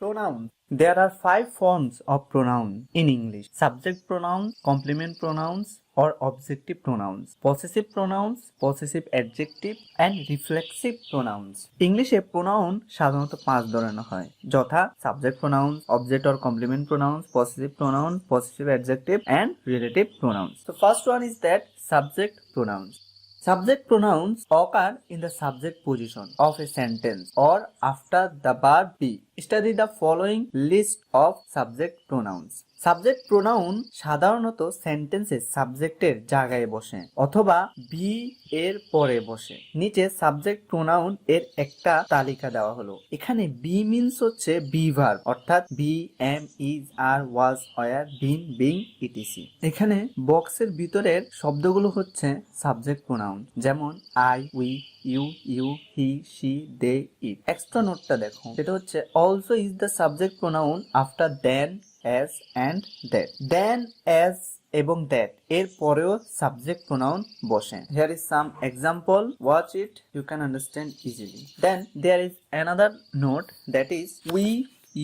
Pronouns. There are 5 forms of pronoun in English. Subject pronouns, complement pronouns or objective pronouns, possessive pronouns, possessive adjective and reflexive pronouns. ইংলিশে pronoun সাধারণত 5 ধরনের হয়, যথা subject pronouns, object or complement pronouns, possessive pronouns, possessive adjective and relative pronouns. So first one is that subject pronouns. Subject pronouns occur in the subject position of a sentence or after the verb be. Study the following list of subject pronouns. Subject pronoun সাধারণত সেন্টেন্সে সাবজেক্টের জায়গায় বসে অথবা B এর পরে বসে। নিচে সাবজেক্ট প্রোনাউন এর একটা তালিকা দেওয়া হলো। এখানে বি মিন্স হচ্ছে বি ভার্ব, অর্থাৎ be, am, is, are, was, were, been, being, etc. এখানে বক্সের ভিতরের শব্দগুলো হচ্ছে সাবজেক্ট প্রোনাউন, যেমন I, we, you, he, she, they, it. Extra নোটটা দেখো, সেটা হচ্ছে also is the subject pronoun after then, as and that. Then, as এবং that এর পরেও সাবজেক্ট প্রোনাউন বসে। Here is some example. Watch it. You can understand easily. Then there is another note, that is we,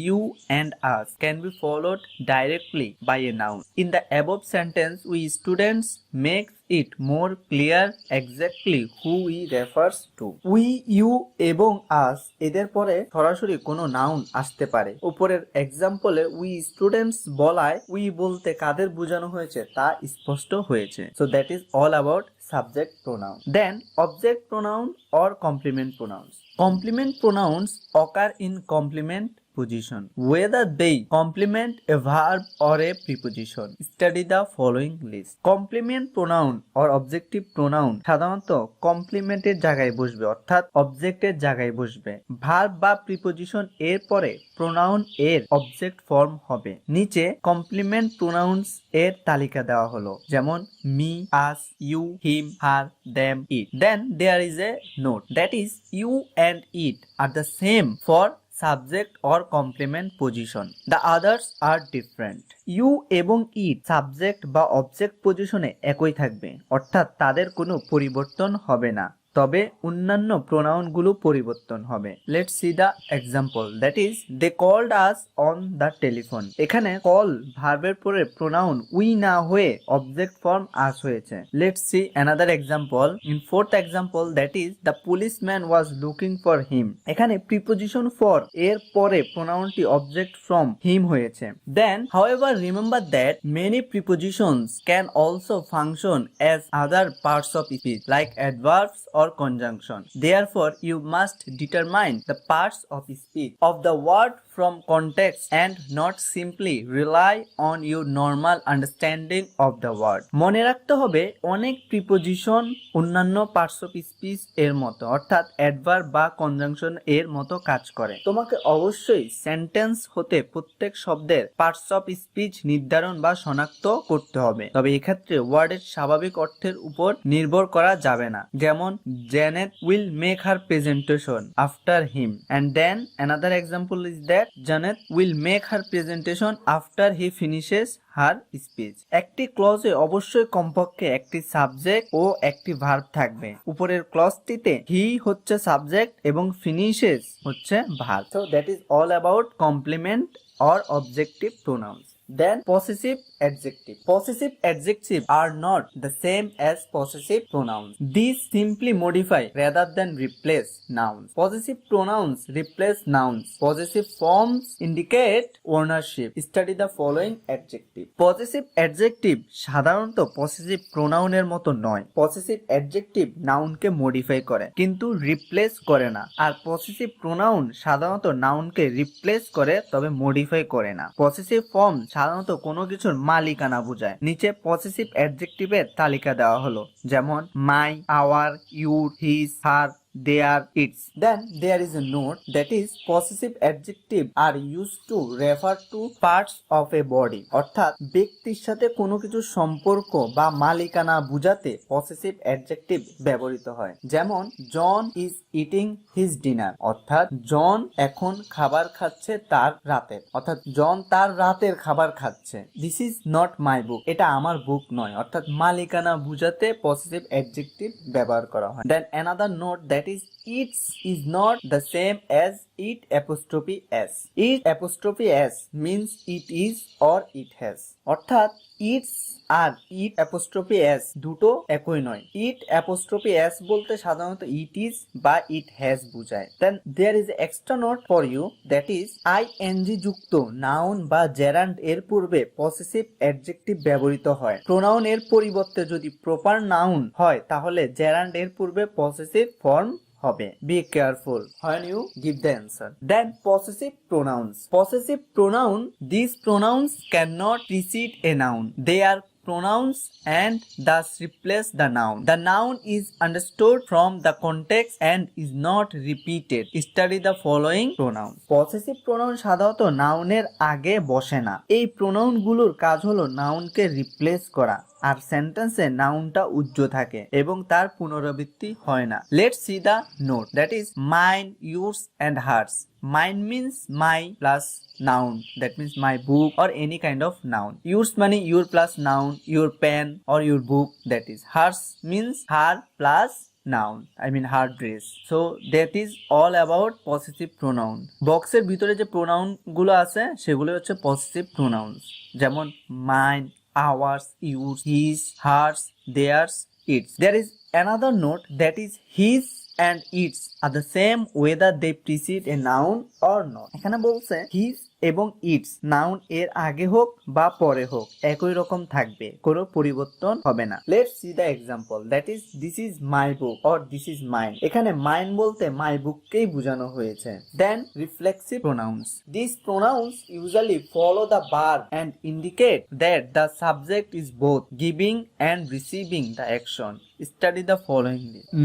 you and us can be followed directly by a noun. In the above sentence, we students make it more clear exactly who we refers to. We, you এবং us এদের পরে সরাসরি কোনো noun আসতে পারে। উপরের এক্সাম্পলে we students বলায় we বলতে কাদের বোঝানো হয়েছে তা স্পষ্ট হয়েছে। So that is all about subject pronoun. Then object pronoun or complement pronouns. Complement pronouns occur in complement position, whether they complement a verb or a preposition. Study the following list. Complement pronoun or objective pronoun সাধারণত কমপ্লিমেন্টের জায়গায় বসবে, অর্থাৎ অবজেক্টের জায়গায় বসবে। Verb বা preposition এর পরে প্রোনাউন এর অবজেক্ট ফর্ম হবে। নিচে কমপ্লিমেন্ট প্রোনাউন্স এর তালিকা দেওয়া হলো, যেমন me, us, you, him, her, them, it. Then there is a note, that is you and it are the same for subject or complement position, the others are different. You এবং it subject বা object পজিশনে একই থাকবে, অর্থাৎ তাদের কোনো পরিবর্তন হবে না, তবে অন্যান্য প্রোনাউনগুলো পরিবর্তন হবে। Let's see the example, that is they called us on the telephone. এখানে কল ভার্বের পরে প্রোনাউন উই না হয়ে অবজেক্ট ফর্ম আস হয়েছে। Let's see another example in fourth example, that is the policeman was looking for him. এখানে preposition for এর পরে প্রোনাউনটি object from him হয়েছে। Then however remember that many prepositions can also function as other parts of speech like adverbs or conjunction. Therefore, you must determine the parts of speech of the word from context and not simply rely on your normal understanding of the word. মনে রাখতে হবে অনেক preposition অন্যান্য parts of speech এর মতো, অর্থাৎ adverb বা conjunction এর মতো কাজ করে। তোমাকে অবশ্যই সেন্টেন্স হতে প্রত্যেক শব্দের পার্টস অফ স্পিচ নির্ধারণ বা শনাক্ত করতে হবে, তবে এক্ষেত্রে ওয়ার্ডের স্বাভাবিক অর্থের উপর নির্ভর করা যাবে না। যেমন Janet will make her presentation after him, and then another example is that Janet will make her presentation after he finishes her speech. একটি ক্লজে অবশ্যই কমপক্ষে একটি সাবজেক্ট ও একটি ভার্ব থাকবে। উপরের ক্লজটিতে হি হচ্ছে সাবজেক্ট এবং ফিনিশেস হচ্ছে verb. So that is all about complement or objective pronouns. Then possessive adjective. Possessive adjectives are not the same as possessive pronouns. These simply modify rather than replace nouns. Possessive pronouns replace nouns. Possessive forms indicate ownership. Study the following adjective. Possessive adjective সাধারণত possessive pronoun এর মতো নয়। Possessive adjective নাউনকে modify করে কিন্তু replace করে না, আর possessive pronoun সাধারণত নাউনকে replace করে তবে মডিফাই করে না। Possessive form সাধারণত কোনো কিছুর মালিকানা বোঝায়। নিচে পসেসিভ অ্যাডজেক্টিভের তালিকা দেওয়া হলো, যেমন my, our, your, his, her, their, its. Then there is a note, that is possessive adjectives are used to refer to parts of a body. অর্থাৎ ব্যক্তির সাথে কোনো কিছু সম্পর্ক বা মালিকানা বোঝাতে পসেসিভ অ্যাডজেক্টিভ ব্যবহৃত হয়। যেমন John is eating his dinner, অর্থাৎ জন এখন খাবার খাচ্ছে তার রাতের, অর্থাৎ জন তার রাতের খাবার খাচ্ছে। দিস ইজ নট মাই বুক, এটা আমার বুক নয়, অর্থাৎ মালিকানা বোঝাতে পসেসিভ অ্যাডজেক্টিভ ব্যবহার করা হয়। Then another note, that is its is not the same as it apostrophe s. It apostrophe s means it is or it has. অর্থাৎ ইটস আর ইট অ্যাপোস্ট্রফি এস দুটো একই নয়। ইট অ্যাপোস্ট্রফি এস বলতে সাধারণত ইট ইজ বা it has বোঝায়। Then there is extra note for you, that is ING যুক্ত নাউন বা জেরান্ড এর পূর্বে পসেসিভ অ্যাডজেক্টিভ ব্যবহৃত হয়। প্রোনাউন এর পরিবর্তে যদি প্রপার নাউন হয় তাহলে জেরান্ড এর পূর্বে পসেসিভ ফর্ম হবে। Be careful when you give the answer. Then possessive pronouns. Possessive pronoun. These pronouns cannot precede a noun. They are pronouns and thus replace the noun. The noun is understood from the context and is not repeated. Study the following pronouns. Possessive pronoun সাধারণত নাউনের আগে বসে না। এই pronoun গুলোর কাজ হলো নাউনকে replace করা আর সেন্টেন্সে নাউনটা উজ্জ্ব থাকে এবং তার পুনরাবৃত্তি হয় না। Let's see the note, that is mine, yours and hers. Mine means my plus noun, that means my book or any kind of noun. Yours means your plus noun, your pen or your book, that is. Hers means her plus noun, I mean her dress. So that is all about possessive pronoun. বক্সের ভিতরে যে pronoun গুলো আছে সেগুলো হচ্ছে possessive pronouns, যেমন mine, ours, yours, his, hers, theirs, its. There is another note, that is his and its are the same whether they precede a noun or not. এখানে বলছে his এবং ইটস নাউন এর আগে হোক বা পরে হোক একই রকম থাকবে, কোনো পরিবর্তন হবে না। Let's see the example, that is this is my book or this is mine. এখানে মাইন বলতে মাই বুককেই বোঝানো হয়েছে। Then reflexive pronouns. This pronouns usually follow the verb and indicate that the subject is both giving and receiving the action. Study the following.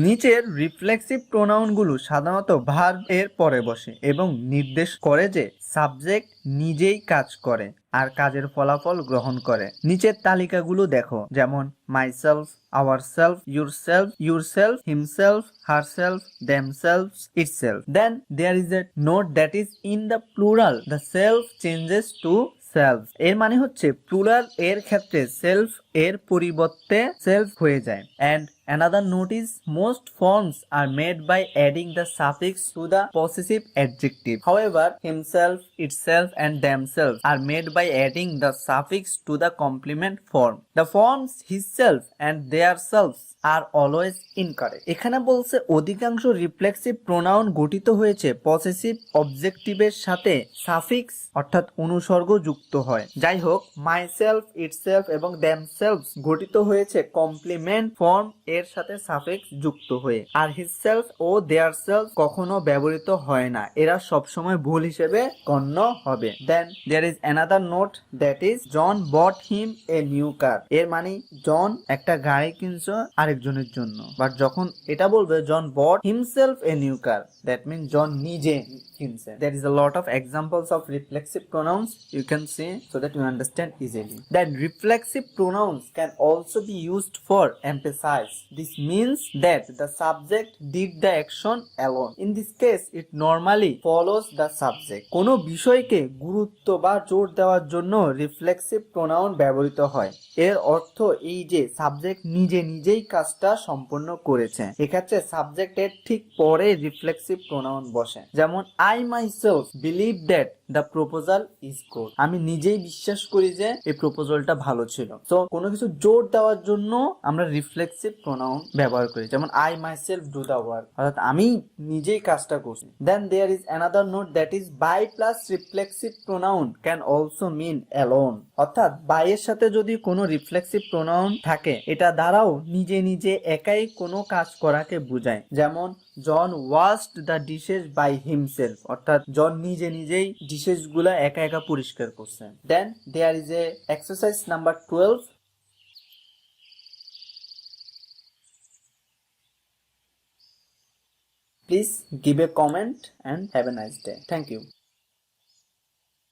নিচের reflexive pronoun গুলো সাধারণত verb এর পরে বসে এবং নির্দেশ করে যে সাবজেক্ট নিজেই কাজ করে আর কাজের ফলাফল গ্রহণ করে। নিচের তালিকাগুলো দেখো, যেমন myself, ourselves, yourself, yourself, himself, herself, themselves, itself. Then there is a note, that is in the plural the self changes to self. এর মানে হচ্ছে প্লুরাল এর ক্ষেত্রে সেলফ এর পরিবর্তে সেলফ হয়ে যায়। and another note is most forms are made by adding the suffix to the possessive adjective. However, himself, itself and themselves are made by adding the suffix to the complement form. The forms hisself and theirselves are always incorrect. এখানে বলছে অধিকাংশ reflexive pronoun গঠিত হয়েছে possessive অবজেক্টিভের সাথে suffix অর্থাৎ অনুসর্গ যুক্ত হয়। যাই হোক, মাইসেলফ, ইটসেলফ এবং দেমসেলফস গঠিত হয়েছে কমপ্লিমেন্ট ফর্ম এর সাথে সাফিক্স যুক্ত হয়ে, আর হিসসেলফ ও দেয়ারসেলফ কখনো ব্যবহৃত হয় না, এরা সবসময় ভুল হিসেবে গণ্য হবে। Then there is another note, that is John bought him a new car. এর মানে জন একটা গাড়ি কিনছে আরেকজনের জন্য, বাট যখন এটা বলবে John bought himself a new car, that mean John নিজে কিনছে। There is a lot of examples of reflexive pronouns you can see so that you understand easily. Then reflexive pronouns can also be used for emphasize. This means that the subject did the action alone. In this case, it normally follows the subject. কোনো বিষয়কে গুরুত্ব বা জোর দেওয়ার জন্য reflexive pronoun ব্যবহৃত হয়। এর অর্থ এই যে সাবজেক্ট নিজেই কাজটা সম্পন্ন করেছে। এক্ষেত্রে সাবজেক্টের ঠিক পরে রিফ্লেক্সিভ প্রোনাউন বসে। যেমন I myself believe that the proposal is good. আমি নিজেই বিশ্বাস করি যে এই প্রপোজালটা ভালো ছিল। তো কোনো কিছু জোর দেওয়ার জন্য আমরা রিফ্লেক্সিভ প্রোনাউন ব্যবহার করি, যেমন I myself do the work, অর্থাৎ আমি নিজেই কাজটা করছি। Then there is another note, that is by plus reflexive pronoun can also mean alone. অর্থাৎ by এর সাথে যদি কোনো রিফ্লেক্সিভ প্রোনাউন থাকে এটা দ্বারাও নিজে একাই কোনো কাজ করাকে বোঝায়। যেমন John washed the dishes by himself, অর্থাৎ জন নিজেই ডিশেস গুলা একা পরিষ্কার করছে। Then there is a exercise number 12. Please give a comment and have a nice day. Thank you.